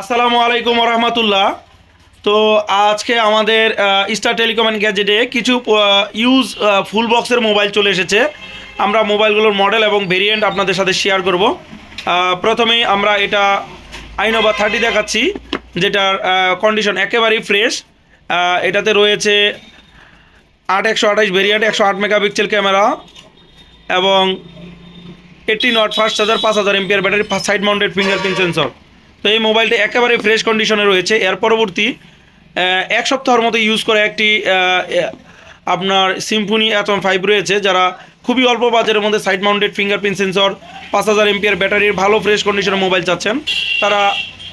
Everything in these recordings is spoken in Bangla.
আসসালামু আলাইকুম রহমতুল্লাহ। তো আজকে আমাদের স্টার টেলিকম অ্যান্ড গ্যাজেটে কিছু ইউজ ফুল বক্সের মোবাইল চলে এসেছে। আমরা মোবাইলগুলোর মডেল এবং ভেরিয়েন্ট আপনাদের সাথে শেয়ার করব। প্রথমেই আমরা এটা আইনোভা 30 দেখাচ্ছি, যেটার কন্ডিশন একেবারেই ফ্রেশ। এটাতে রয়েছে 8/128 ভেরিয়েন্ট, 108 মেগাপিক্সেল ক্যামেরা এবং 18 ওয়াট ফাস্ট চার্জার, 5000 এমপিআর battery, side mounted fingerprint sensor. তো এই মোবাইলটা একেবারে ফ্রেশ কন্ডিশনে রয়েছে। এর পরবর্তী এক সপ্তাহের মতো ইউজ করে একটি আপনার সিম্ফনি অ্যাটম 5 রয়েছে। যারা খুবই অল্প বাজেটের মধ্যে side mounted fingerprint sensor, 5000 MPR ব্যাটারির ভালো ফ্রেশ কন্ডিশনের মোবাইল চাচ্ছেন, তারা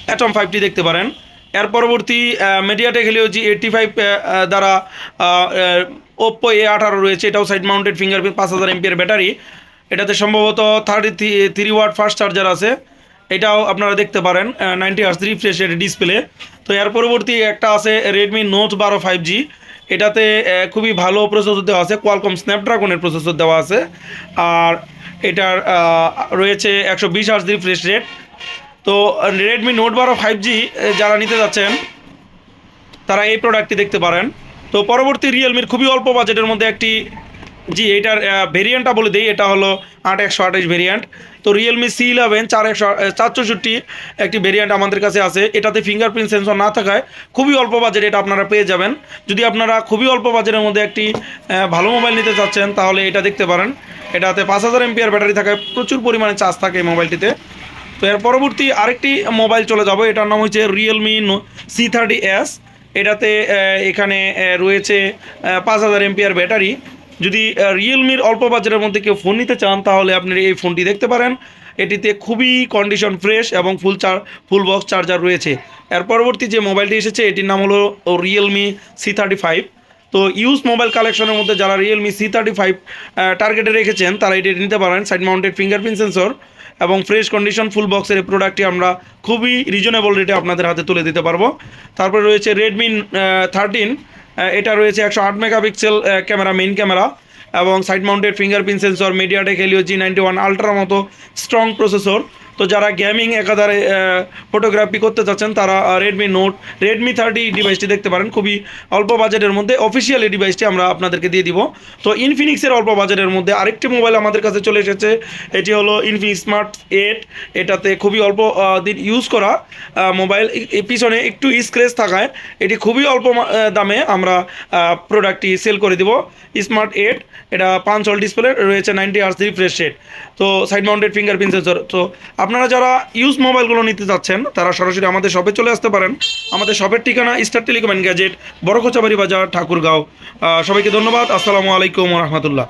অ্যাটম 5টি দেখতে পারেন। এর পরবর্তী মিডিয়াটেক হেলিও G85 দ্বারা ওপ্পো A18 রয়েছে। এটাও সাইড মাউন্টেড ফিঙ্গারপ্রিন্ট, 5000 এমপিআর ব্যাটারি। এটাতে সম্ভবত 33 ওয়াট ফাস্ট চার্জার আছে। এটাও আপনারা দেখতে পারেন, 90 হার্জ রিফ্রেশ রেট ডিসপ্লে। তো এর পরবর্তী একটা আছে রেডমি নোট 12 5G। এটাতে খুবই ভালো প্রসেসর দেওয়া আছে, কোয়ালকম স্ন্যাপড্রাগনের প্রসেসর দেওয়া আছে। আর এটার রয়েছে 120 হার্জ রিফ্রেশ রেট। তো রেডমি নোট 12 5G যারা নিতে যাচ্ছেন তারা এই প্রোডাক্টটি দেখতে পারেন। তো পরবর্তী রিয়েলমির খুবই অল্প বাজেটের মধ্যে একটি, এইটার ভেরিয়েন্টটা বলে দিই, এটা হলো 8/128 ভেরিয়েন্ট। তো রিয়েলমি C11 464 একটি ভেরিয়েন্ট আমাদের কাছে আছে। এটাতে ফিঙ্গারপ্রিন্ট সেন্সর না থাকায় খুবই অল্প বাজেট এটা আপনারা পেয়ে যাবেন। যদি আপনারা খুবই অল্প বাজেটের মধ্যে একটি ভালো মোবাইল নিতে চাচ্ছেন তাহলে এটা দেখতে পারেন। এটাতে 5000 এমপিআর ব্যাটারি থাকায় প্রচুর পরিমাণে চার্জ থাকে এই মোবাইলটিতে। তো এর পরবর্তী আরেকটি মোবাইল চলে যাব, এটার নাম হচ্ছে রিয়েলমি C30s। এটাতে এখানে রয়েছে 5000 এমপিআর ব্যাটারি। যদি রিয়েলমির অল্প বাজারের মধ্যে কেউ ফোন নিতে চান তাহলে আপনি এই ফোনটি দেখতে পারেন। এটিতে খুবই কন্ডিশন ফ্রেশ এবং ফুল বক্স চার্জার রয়েছে। এর পরবর্তী যে মোবাইলটি এসেছে এটির নাম হলো রিয়েলমি C35। তো ইউজ মোবাইল কালেকশনের মধ্যে যারা রিয়েলমি C35 টার্গেটে রেখেছেন তারা এটি নিতে পারেন। সাইড মাউন্টেড ফিঙ্গারপ্রিন্ট সেন্সর এবং ফ্রেশ কন্ডিশন ফুল বক্সের এই প্রোডাক্টটি আমরা খুবই রিজনেবল রেটে আপনাদের হাতে তুলে দিতে পারবো। তারপরে রয়েছে রেডমি 13। এটা রয়েছে 108 মেগাপিক্সেল ক্যামেরা, মেইন ক্যামেরা এবং side mounted fingerprint sensor, MediaTek Helio G91 আলট্রার মতো স্ট্রং প্রসেসর। তো যারা গেমিং একাধারে ফটোগ্রাফি করতে চাচ্ছেন তারা রেডমি 30 ডিভাইসটি দেখতে পারেন। খুবই অল্প বাজেটের মধ্যে অফিসিয়াল এই ডিভাইসটি আমরা আপনাদেরকে দিয়ে দিব। তো ইনফিনিক্সের অল্প বাজেটের মধ্যে আরেকটি মোবাইল আমাদের কাছে চলে এসেছে, এটি হলো ইনফিনিক্স স্মার্ট 8। এটাতে খুবই অল্প দিন ইউজ করা মোবাইল, পিছনে একটু স্ক্র্যাচ থাকায় এটি খুবই অল্প দামে আমরা প্রোডাক্টটি সেল করে দিব। স্মার্ট 8 এটা 5 হল ডিসপ্লে, রয়েছে 90 হার্জ রিফ্রেশ রেট, তো সাইড মাউন্টেড ফিঙ্গারপ্রিন্ট সেন্সর। তো আপনারা যারা ইউজ মোবাইলগুলো নিতে চাচ্ছেন তারা সরাসরি আমাদের শপে চলে আসতে পারেন। আমাদের শপের ঠিকানা স্টার টেলিকম অ্যান্ড গ্যাজেট, বড় কোচাবাড়ি বাজার, ঠাকুরগাঁও। সবাইকে ধন্যবাদ। আসসালামু আলাইকুম রহমতুল্লাহ।